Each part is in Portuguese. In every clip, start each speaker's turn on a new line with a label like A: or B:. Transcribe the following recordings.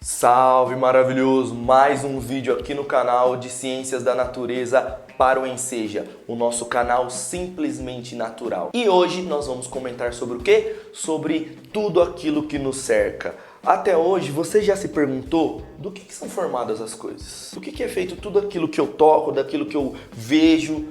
A: Salve maravilhoso! Mais um vídeo aqui no canal de Ciências da Natureza para o Enseja, o nosso canal simplesmente natural. E hoje nós vamos comentar sobre o quê? Sobre tudo aquilo que nos cerca. Até hoje, você já se perguntou do que são formadas as coisas? Do que é feito tudo aquilo que eu toco, daquilo que eu vejo?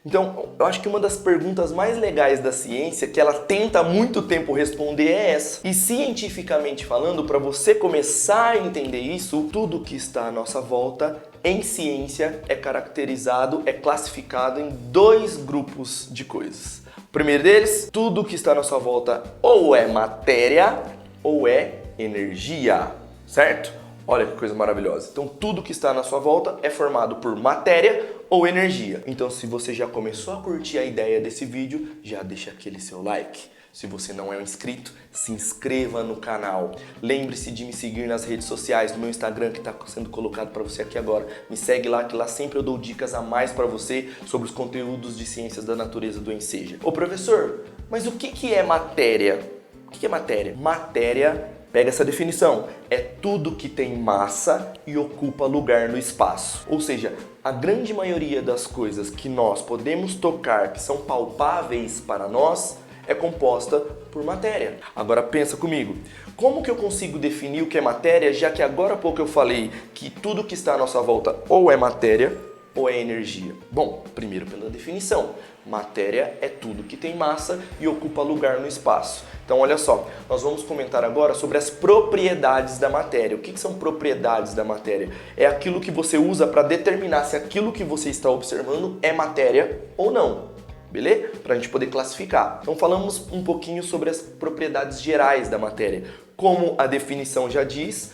A: Então, eu acho que uma das perguntas mais legais da ciência, que ela tenta há muito tempo responder, é essa. E cientificamente falando, para você começar a entender isso, tudo que está à nossa volta, em ciência, é caracterizado, é classificado em dois grupos de coisas. O primeiro deles, tudo que está à nossa volta ou é matéria ou é energia, certo? Olha que coisa maravilhosa. Então, tudo que está na sua volta é formado por matéria ou energia. Então, se você já começou a curtir a ideia desse vídeo, já deixa aquele seu like. Se você não é um inscrito, se inscreva no canal. Lembre-se de me seguir nas redes sociais, no meu Instagram que está sendo colocado para você aqui agora. Me segue lá, que lá sempre eu dou dicas a mais para você sobre os conteúdos de ciências da natureza do Enseja. Ô professor, mas o que é matéria? O que é matéria? Matéria, pega essa definição, é tudo que tem massa e ocupa lugar no espaço. Ou seja, a grande maioria das coisas que nós podemos tocar, que são palpáveis para nós, é composta por matéria. Agora pensa comigo, como que eu consigo definir o que é matéria, já que agora há pouco eu falei que tudo que está à nossa volta ou é matéria ou é energia? Bom, primeiro pela definição, matéria é tudo que tem massa e ocupa lugar no espaço. Então olha só, nós vamos comentar agora sobre as propriedades da matéria. O que são propriedades da matéria? É aquilo que você usa para determinar se aquilo que você está observando é matéria ou não. Beleza? Para a gente poder classificar. Então falamos um pouquinho sobre as propriedades gerais da matéria. Como a definição já diz,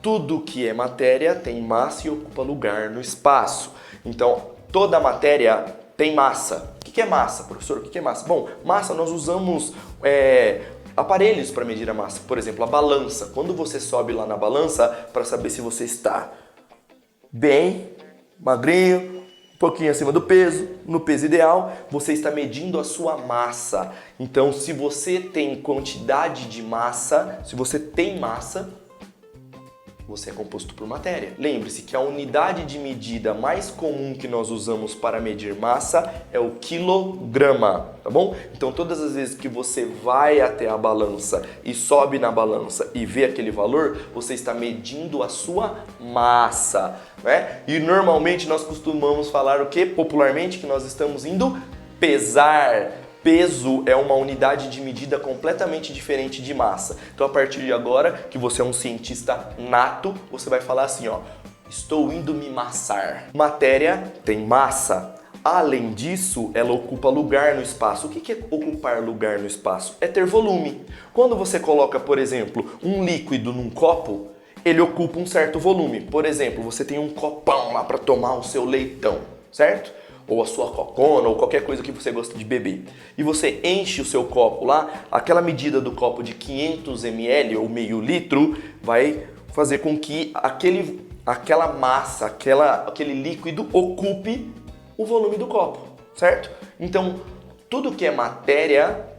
A: tudo que é matéria tem massa e ocupa lugar no espaço. Então toda matéria tem massa. O que é massa, professor? O que é massa? Bom, massa nós usamos aparelhos para medir a massa. Por exemplo, a balança. Quando você sobe lá na balança para saber se você está bem, magrinho, um pouquinho acima do peso, no peso ideal, você está medindo a sua massa. Então, se você tem quantidade de massa, se você tem massa, você é composto por matéria. Lembre-se que a unidade de medida mais comum que nós usamos para medir massa é o quilograma, tá bom? Então todas as vezes que você vai até a balança e sobe na balança e vê aquele valor, você está medindo a sua massa, né? E normalmente nós costumamos falar o que? Popularmente que nós estamos indo pesar. Peso é uma unidade de medida completamente diferente de massa. Então, a partir de agora, que você é um cientista nato, você vai falar assim, ó, estou indo me massar. Matéria tem massa. Além disso, ela ocupa lugar no espaço. O que é ocupar lugar no espaço? É ter volume. Quando você coloca, por exemplo, um líquido num copo, ele ocupa um certo volume. Por exemplo, você tem um copão lá para tomar o seu leitão, certo? Ou a sua cocona, ou qualquer coisa que você gosta de beber. E você enche o seu copo lá, aquela medida do copo de 500 ml ou meio litro vai fazer com que aquela massa, aquele líquido ocupe o volume do copo, certo? Então, tudo que é matéria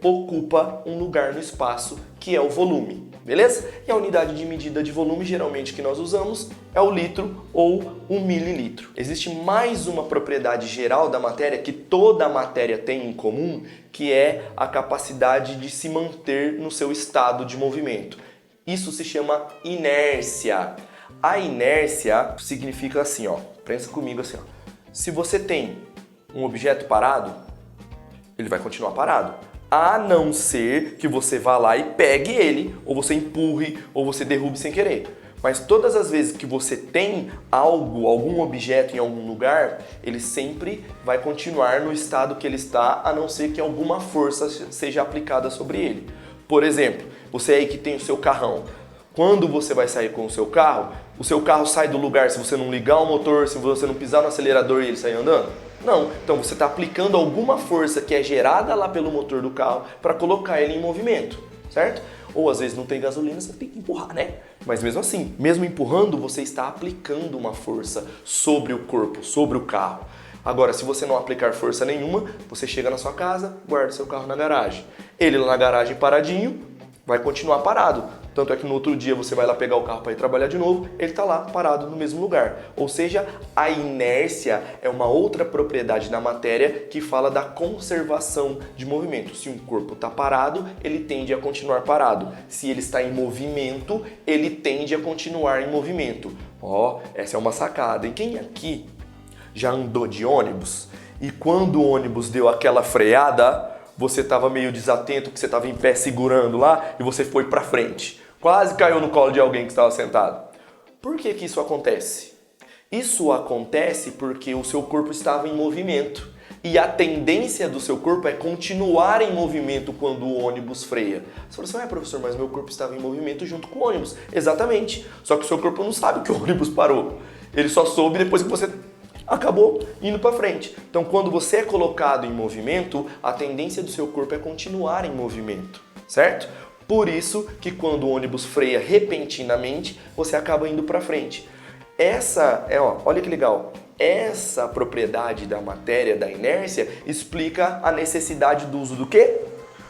A: ocupa um lugar no espaço, que é o volume, beleza? E a unidade de medida de volume, geralmente, que nós usamos é o litro ou o mililitro. Existe mais uma propriedade geral da matéria que toda a matéria tem em comum, que é a capacidade de se manter no seu estado de movimento. Isso se chama inércia. A inércia significa assim, ó, pensa comigo assim, ó. Se você tem um objeto parado, ele vai continuar parado, a não ser que você vá lá e pegue ele, ou você empurre, ou você derrube sem querer. Mas todas as vezes que você tem algum objeto em algum lugar, ele sempre vai continuar no estado que ele está, a não ser que alguma força seja aplicada sobre ele. Por exemplo, você aí que tem o seu carrão. Quando você vai sair com o seu carro sai do lugar se você não ligar o motor, se você não pisar no acelerador e ele sair andando? Não, então você está aplicando alguma força que é gerada lá pelo motor do carro para colocar ele em movimento, certo? Ou às vezes não tem gasolina, você tem que empurrar, né? Mas mesmo assim, mesmo empurrando, você está aplicando uma força sobre o corpo, sobre o carro. Agora, se você não aplicar força nenhuma, você chega na sua casa, guarda seu carro na garagem. Ele lá na garagem paradinho, vai continuar parado. Tanto é que no outro dia você vai lá pegar o carro para ir trabalhar de novo, ele está lá parado no mesmo lugar. Ou seja, a inércia é uma outra propriedade da matéria que fala da conservação de movimento. Se um corpo está parado, ele tende a continuar parado. Se ele está em movimento, ele tende a continuar em movimento. Ó, essa é uma sacada. E quem aqui já andou de ônibus e quando o ônibus deu aquela freada, você estava meio desatento, que você estava em pé segurando lá e você foi para frente. Quase caiu no colo de alguém que estava sentado. Por que que isso acontece? Isso acontece porque o seu corpo estava em movimento. E a tendência do seu corpo é continuar em movimento quando o ônibus freia. Você fala assim, professor, mas meu corpo estava em movimento junto com o ônibus. Exatamente. Só que o seu corpo não sabe que o ônibus parou. Ele só soube depois que você acabou indo para frente. Então, quando você é colocado em movimento, a tendência do seu corpo é continuar em movimento, certo? Por isso que quando o ônibus freia repentinamente, você acaba indo para frente. Olha que legal. Essa propriedade da matéria, da inércia, explica a necessidade do uso do quê?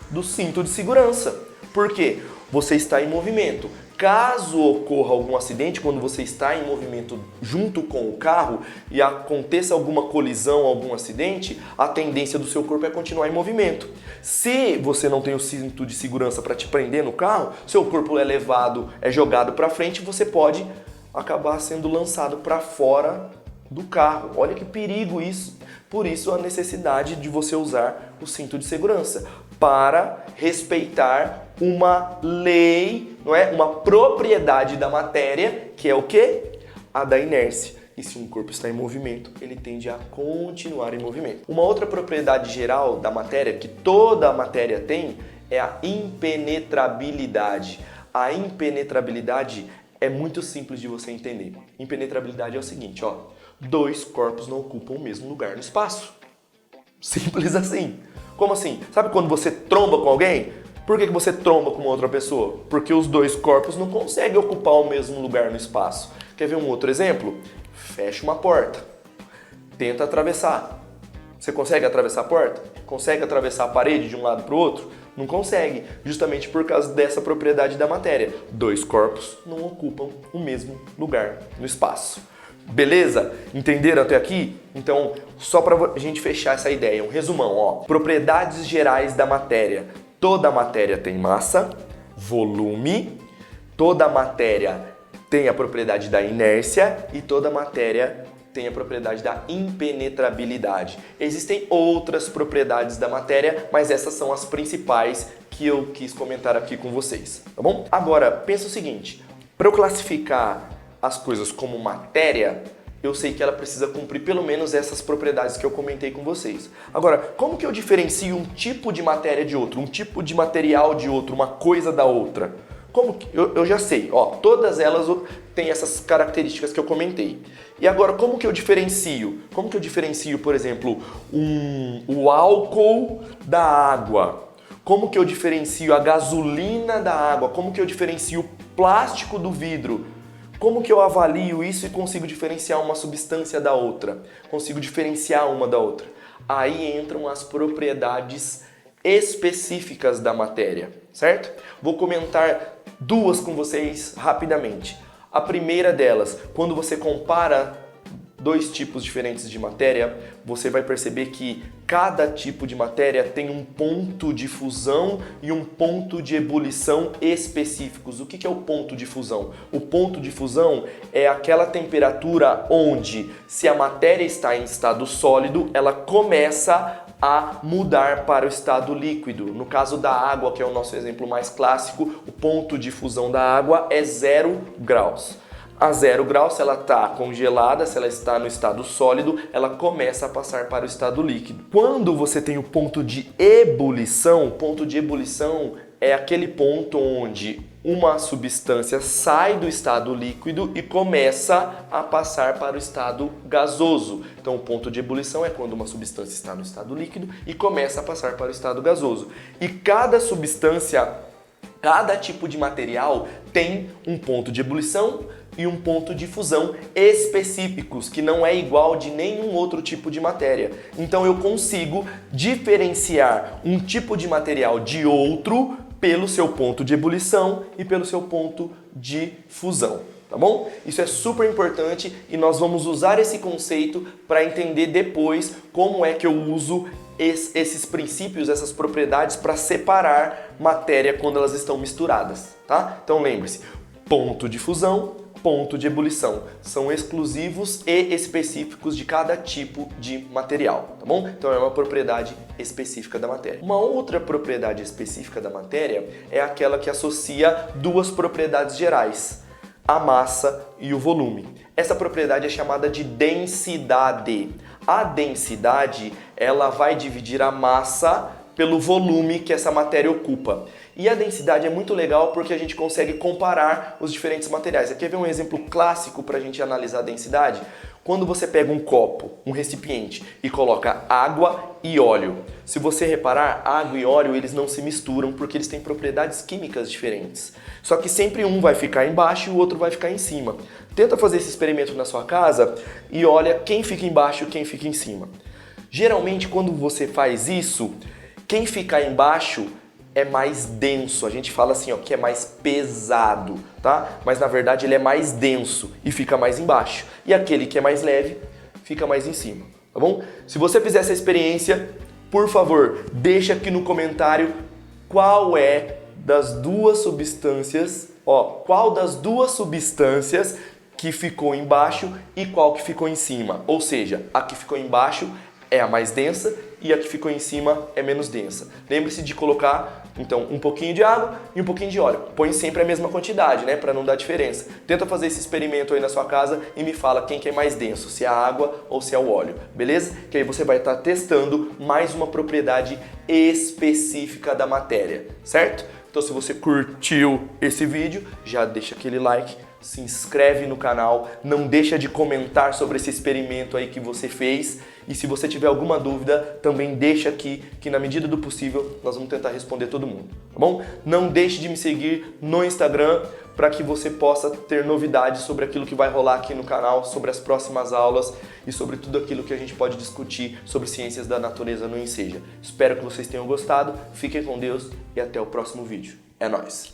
A: Do cinto de segurança. Por quê? Você está em movimento. Caso ocorra algum acidente, quando você está em movimento junto com o carro e aconteça alguma colisão, algum acidente, a tendência do seu corpo é continuar em movimento. Se você não tem o cinto de segurança para te prender no carro, seu corpo é jogado para frente, você pode acabar sendo lançado para fora do carro. Olha que perigo isso. Por isso a necessidade de você usar o cinto de segurança para respeitar uma lei, não é? Uma propriedade da matéria, que é o quê? A da inércia. E se um corpo está em movimento, ele tende a continuar em movimento. Uma outra propriedade geral da matéria, que toda a matéria tem, é a impenetrabilidade. A impenetrabilidade é muito simples de você entender. Impenetrabilidade é o seguinte, ó. Dois corpos não ocupam o mesmo lugar no espaço. Simples assim. Como assim? Sabe quando você tromba com alguém? Por que você tromba com uma outra pessoa? Porque os dois corpos não conseguem ocupar o mesmo lugar no espaço. Quer ver um outro exemplo? Fecha uma porta. Tenta atravessar. Você consegue atravessar a porta? Consegue atravessar a parede de um lado para o outro? Não consegue, justamente por causa dessa propriedade da matéria. Dois corpos não ocupam o mesmo lugar no espaço. Beleza? Entenderam até aqui? Então, só para a gente fechar essa ideia, um resumão, ó. Propriedades gerais da matéria. Toda matéria tem massa, volume, toda matéria tem a propriedade da inércia e toda matéria tem a propriedade da impenetrabilidade. Existem outras propriedades da matéria, mas essas são as principais que eu quis comentar aqui com vocês, tá bom? Agora, pensa o seguinte, para eu classificar as coisas como matéria, eu sei que ela precisa cumprir pelo menos essas propriedades que eu comentei com vocês. Agora, como que eu diferencio um tipo de matéria de outro, um tipo de material de outro, uma coisa da outra? Como que eu já sei, ó, todas elas têm essas características que eu comentei. E agora, como que eu diferencio? Como que eu diferencio, por exemplo, o álcool da água? Como que eu diferencio a gasolina da água? Como que eu diferencio o plástico do vidro? Como que eu avalio isso e consigo diferenciar uma substância da outra? Consigo diferenciar uma da outra? Aí entram as propriedades específicas da matéria, certo? Vou comentar duas com vocês rapidamente. A primeira delas, quando você compara dois tipos diferentes de matéria, você vai perceber que cada tipo de matéria tem um ponto de fusão e um ponto de ebulição específicos. O que é o ponto de fusão? O ponto de fusão é aquela temperatura onde, se a matéria está em estado sólido, ela começa a mudar para o estado líquido. No caso da água, que é o nosso exemplo mais clássico, o ponto de fusão da água é 0 graus. A 0 graus, se ela está congelada, se ela está no estado sólido, ela começa a passar para o estado líquido. Quando você tem o ponto de ebulição é aquele ponto onde uma substância sai do estado líquido e começa a passar para o estado gasoso. Então, o ponto de ebulição é quando uma substância está no estado líquido e começa a passar para o estado gasoso. E cada substância, cada tipo de material tem um ponto de ebulição e um ponto de fusão específicos, que não é igual de nenhum outro tipo de matéria. Então eu consigo diferenciar um tipo de material de outro pelo seu ponto de ebulição e pelo seu ponto de fusão, tá bom? Isso é super importante e nós vamos usar esse conceito para entender depois como é que eu uso esses princípios, essas propriedades para separar matéria quando elas estão misturadas, tá? Então lembre-se, ponto de fusão, ponto de ebulição são exclusivos e específicos de cada tipo de material, tá bom? Então é uma propriedade específica da matéria. Uma outra propriedade específica da matéria é aquela que associa duas propriedades gerais, a massa e o volume. Essa propriedade é chamada de densidade. A densidade, ela vai dividir a massa pelo volume que essa matéria ocupa. E a densidade é muito legal porque a gente consegue comparar os diferentes materiais. Aqui quer ver um exemplo clássico para a gente analisar a densidade? Quando você pega um copo, um recipiente e coloca água e óleo. Se você reparar, água e óleo eles não se misturam porque eles têm propriedades químicas diferentes. Só que sempre um vai ficar embaixo e o outro vai ficar em cima. Tenta fazer esse experimento na sua casa e olha quem fica embaixo e quem fica em cima. Geralmente quando você faz isso, quem fica embaixo é mais denso, a gente fala assim, ó, que é mais pesado, tá? Mas na verdade ele é mais denso e fica mais embaixo. E aquele que é mais leve fica mais em cima, tá bom? Se você fizer essa experiência, por favor, deixa aqui no comentário qual é das duas substâncias, qual das duas substâncias que ficou embaixo e qual que ficou em cima. Ou seja, a que ficou embaixo é a mais densa e a que ficou em cima é menos densa. Lembre-se de colocar, então, um pouquinho de água e um pouquinho de óleo. Põe sempre a mesma quantidade, né, para não dar diferença. Tenta fazer esse experimento aí na sua casa e me fala quem que é mais denso, se é a água ou se é o óleo, beleza? Que aí você vai estar testando mais uma propriedade específica da matéria, certo? Então, se você curtiu esse vídeo, já deixa aquele like, se inscreve no canal, não deixa de comentar sobre esse experimento aí que você fez e se você tiver alguma dúvida, também deixa aqui que na medida do possível nós vamos tentar responder todo mundo, tá bom? Não deixe de me seguir no Instagram para que você possa ter novidades sobre aquilo que vai rolar aqui no canal, sobre as próximas aulas e sobre tudo aquilo que a gente pode discutir sobre ciências da natureza no Enseja. Espero que vocês tenham gostado, fiquem com Deus e até o próximo vídeo. É nóis!